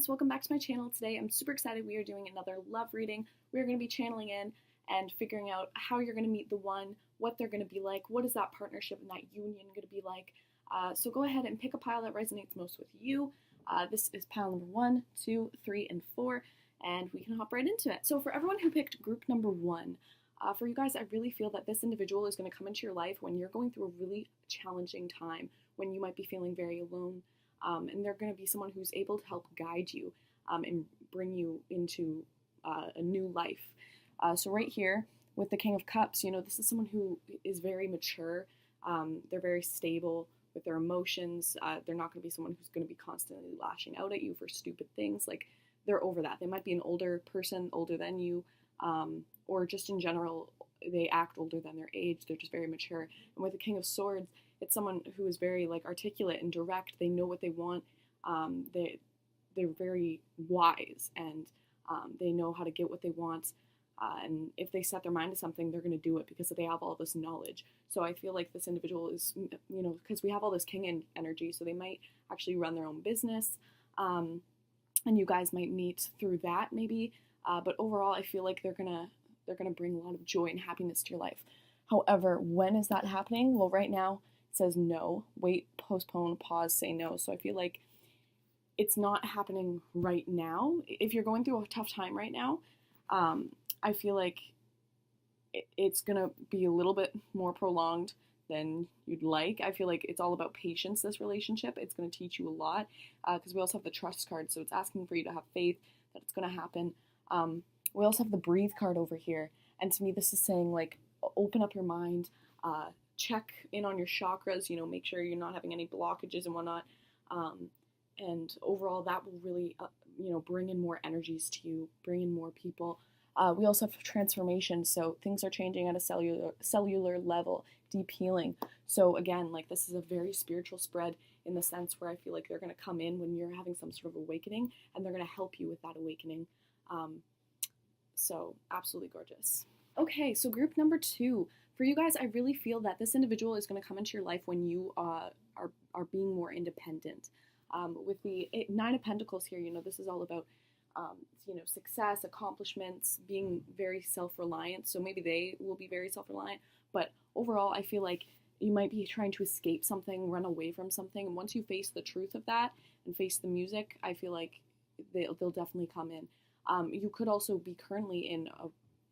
friends, welcome back to my channel today. I'm super excited we are doing another love reading. We're going to be channeling in and figuring out how you're going to meet the one, what they're going to be like, what is that partnership and that union going to be like. So go ahead and pick a pile that resonates most with you. This is pile number 1, 2, 3, and 4, and we can hop right into it. So for everyone who picked group number 1, for you guys, I really feel that this individual is going to come into your life when you're going through a really challenging time, when you might be feeling very alone. And they're going to be someone who's able to help guide you and bring you into a new life. So right here with the King of Cups, this is someone who is very mature. They're very stable with their emotions. They're not going to be someone who's going to be constantly lashing out at you for stupid things. Like, they're over that. They might be an older person, older than you, or just in general, they act older than their age. They're just very mature. And with the King of Swords, it's someone who is very articulate and direct. They know what they want. They're very wise, and they know how to get what they want. And if they set their mind to something, they're going to do it because they have all this knowledge. So I feel like this individual is, because we have all this king energy, so they might actually run their own business. And you guys might meet through that maybe. But overall, I feel like they're gonna bring a lot of joy and happiness to your life. However, when is that happening? Well, right now, it says no, wait, postpone, pause, say no. So I feel like it's not happening right now. If you're going through a tough time right now, I feel like it's going to be a little bit more prolonged than you'd like. I feel like it's all about patience, this relationship. It's going to teach you a lot because we also have the trust card. So it's asking for you to have faith that it's going to happen. We also have the breathe card over here. And to me, this is saying, open up your mind, check in on your chakras, make sure you're not having any blockages and whatnot. And overall, that will really, bring in more energies to you, bring in more people. We also have transformation, so things are changing at a cellular level, deep healing. So again, this is a very spiritual spread in the sense where I feel like they're going to come in when you're having some sort of awakening, and they're going to help you with that awakening. So absolutely gorgeous. Okay, so group number 2. For you guys, I really feel that this individual is going to come into your life when you are being more independent. With the 9 of Pentacles here, this is all about, success, accomplishments, being very self-reliant. So maybe they will be very self-reliant. But overall, I feel like you might be trying to escape something, run away from something. And once you face the truth of that and face the music, I feel like they'll definitely come in. You could also be currently in a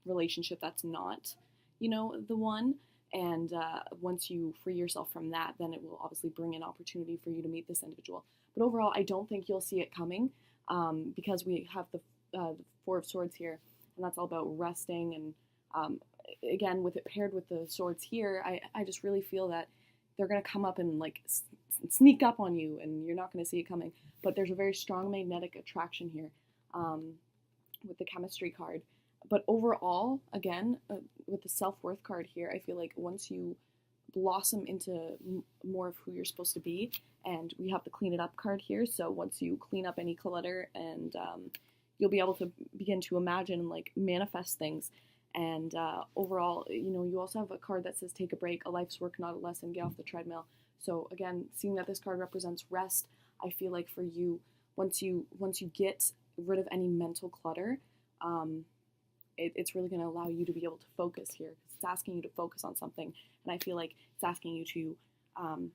relationship that's not, the one. And once you free yourself from that, then it will obviously bring an opportunity for you to meet this individual. But overall, I don't think you'll see it coming because we have the 4 of Swords here, and that's all about resting. And again, with it paired with the swords here, I just really feel that they're going to come up and sneak up on you, and you're not going to see it coming. But there's a very strong magnetic attraction here with the chemistry card. But overall, again, with the self-worth card here, I feel like once you blossom into more of who you're supposed to be, and we have the clean it up card here, so once you clean up any clutter, and you'll be able to begin to imagine and manifest things. And overall, you also have a card that says take a break, a life's work, not a lesson, get off the treadmill. So again, seeing that this card represents rest, I feel like for you, once you get rid of any mental clutter, it's really going to allow you to be able to focus here. It's asking you to focus on something, and I feel like it's asking you to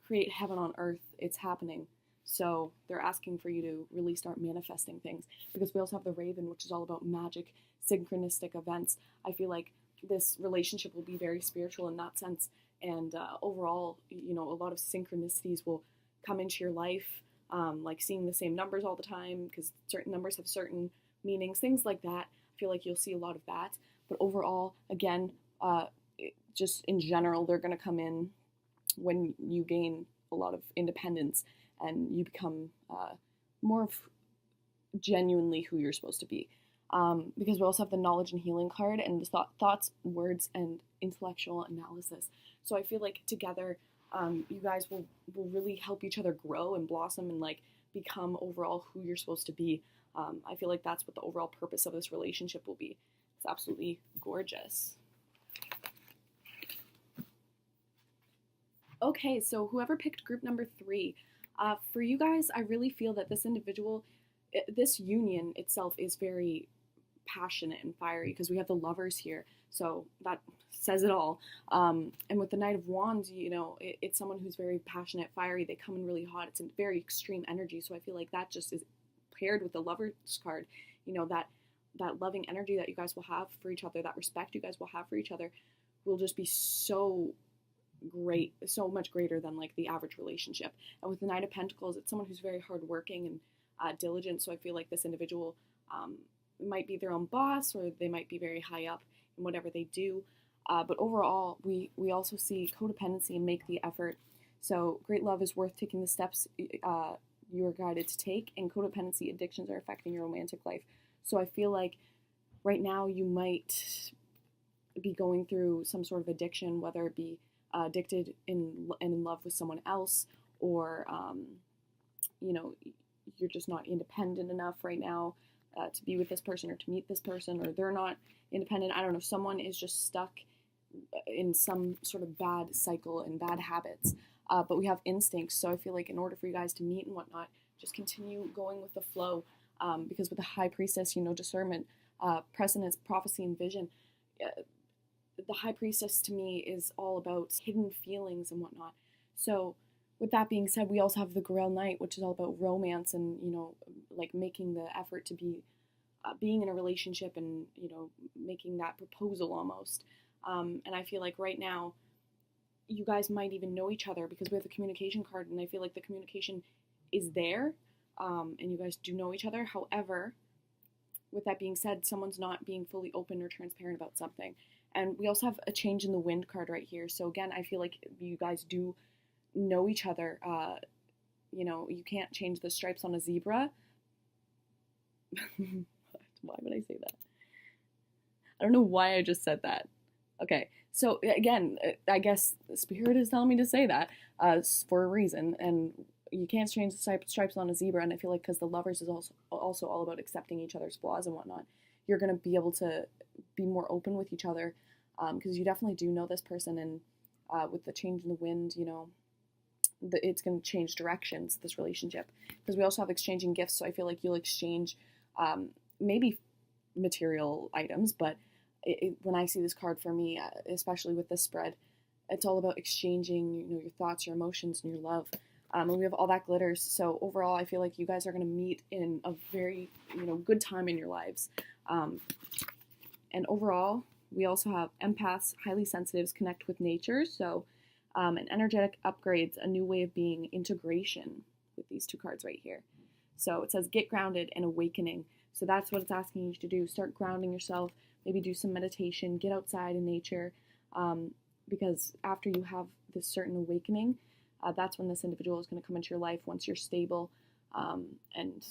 create heaven on earth. It's happening. So they're asking for you to really start manifesting things, because we also have the Raven, which is all about magic, synchronistic events. I feel like this relationship will be very spiritual in that sense, and overall, a lot of synchronicities will come into your life, like seeing the same numbers all the time, because certain numbers have certain meanings, things like that. I feel like you'll see a lot of that. But overall, again, just in general, they're going to come in when you gain a lot of independence and you become more of genuinely who you're supposed to be. Because we also have the knowledge and healing card, and the thoughts, words, and intellectual analysis. So I feel like together, you guys will really help each other grow and blossom and become overall who you're supposed to be. I feel like that's what the overall purpose of this relationship will be. It's absolutely gorgeous. Okay, so whoever picked group number 3, for you guys, I really feel that this individual this union itself is very passionate and fiery because we have the lovers here, so that says it all. And with the Knight of Wands, it's someone who's very passionate, fiery. They come in really hot. It's a very extreme energy. So I feel like that just is paired with the lovers card. That loving energy that you guys will have for each other, that respect you guys will have for each other, will just be so great, so much greater than like the average relationship. And with the Knight of Pentacles, it's someone who's very hardworking and diligent. So I feel like this individual might be their own boss, or they might be very high up in whatever they do. But overall, we also see codependency and make the effort. So great love is worth taking the steps you are guided to take, and codependency addictions are affecting your romantic life. So I feel like right now you might be going through some sort of addiction, whether it be addicted and in love with someone else, or you're just not independent enough right now to be with this person or to meet this person, or they're not independent. I don't know. Someone is just stuck in some sort of bad cycle and bad habits. But we have instincts. So I feel like in order for you guys to meet and whatnot, just continue going with the flow. Because with the High Priestess, discernment, prescience, prophecy, and vision. The High Priestess to me is all about hidden feelings and whatnot. So with that being said, we also have the Grail Knight, which is all about romance and, like making the effort to be being in a relationship and, making that proposal almost. And I feel like right now, you guys might even know each other because we have the communication card, and I feel like the communication is there, and you guys do know each other. However, with that being said, someone's not being fully open or transparent about something. And we also have a change in the wind card right here. So again, I feel like you guys do know each other. You can't change the stripes on a zebra. Why would I say that? I don't know why I just said that. Okay, so again, I guess the spirit is telling me to say that for a reason, and you can't change the stripes on a zebra. And I feel like because the lovers is also all about accepting each other's flaws and whatnot, you're going to be able to be more open with each other because you definitely do know this person, and with the change in the wind, it's going to change directions, this relationship, because we also have exchanging gifts. So I feel like you'll exchange maybe material items, but when I see this card for me, especially with this spread, it's all about exchanging, your thoughts, your emotions, and your love. And we have all that glitters. So overall, I feel like you guys are going to meet in a very, good time in your lives. And overall, we also have empaths, highly sensitives, connect with nature. So an energetic upgrades, a new way of being, integration with these two cards right here. So it says get grounded and awakening. So that's what it's asking you to do. Start grounding yourself. Maybe do some meditation, get outside in nature, because after you have this certain awakening, that's when this individual is going to come into your life once you're stable and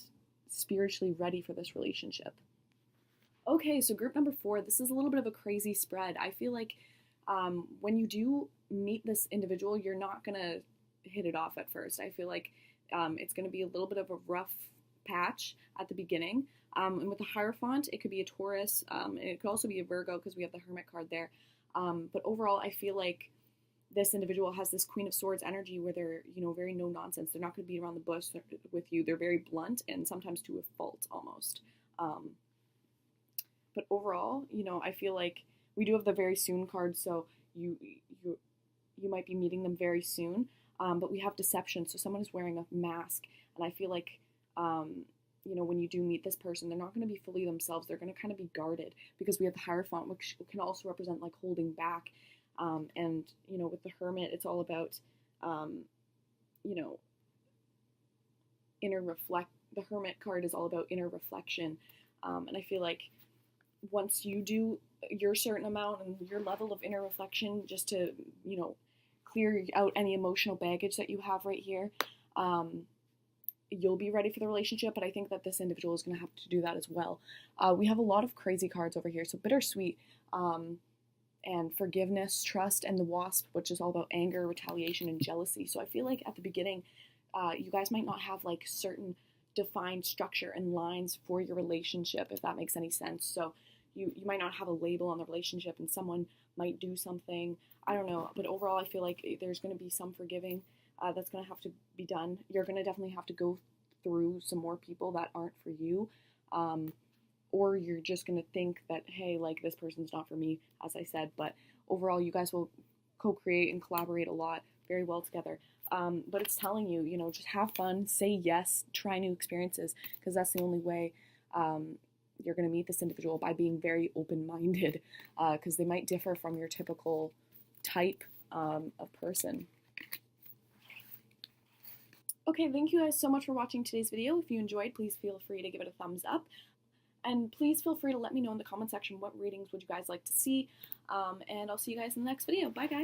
spiritually ready for this relationship. Okay, so group number 4, this is a little bit of a crazy spread. I feel like when you do meet this individual, you're not going to hit it off at first. I feel like it's going to be a little bit of a rough patch at the beginning. And with the Hierophant, it could be a Taurus, and it could also be a Virgo because we have the Hermit card there. But overall, I feel like this individual has this Queen of Swords energy where they're, very no nonsense. They're not going to beat around the bush with you. They're very blunt and sometimes to a fault almost. But overall, I feel like we do have the very soon card, so you might be meeting them very soon. But we have deception, so someone is wearing a mask, and I feel like when you do meet this person, they're not going to be fully themselves. They're going to kind of be guarded because we have the Hierophant, which can also represent like holding back. And with the Hermit, it's all about, inner reflect. The Hermit card is all about inner reflection. And I feel like once you do your certain amount and your level of inner reflection, just to, clear out any emotional baggage that you have right here, you'll be ready for the relationship. But I think that this individual is going to have to do that as well. We have a lot of crazy cards over here. So bittersweet, and forgiveness, trust, and the Wasp, which is all about anger, retaliation, and jealousy. So I feel like at the beginning, you guys might not have like certain defined structure and lines for your relationship, if that makes any sense. So you might not have a label on the relationship, and someone might do something, I don't know. But overall, I feel like there's going to be some forgiving that's going to have to be done. You're going to definitely have to go through some more people that aren't for you, or you're just going to think that, hey, like, this person's not for me, as I said. But overall, you guys will co-create and collaborate a lot very well together. But it's telling you, you know, just have fun, say yes, try new experiences, because that's the only way you're going to meet this individual, by being very open-minded, because they might differ from your typical type of person. Okay, thank you guys so much for watching today's video. If you enjoyed, please feel free to give it a thumbs up. And please feel free to let me know in the comment section what readings would you guys like to see. And I'll see you guys in the next video. Bye, guys.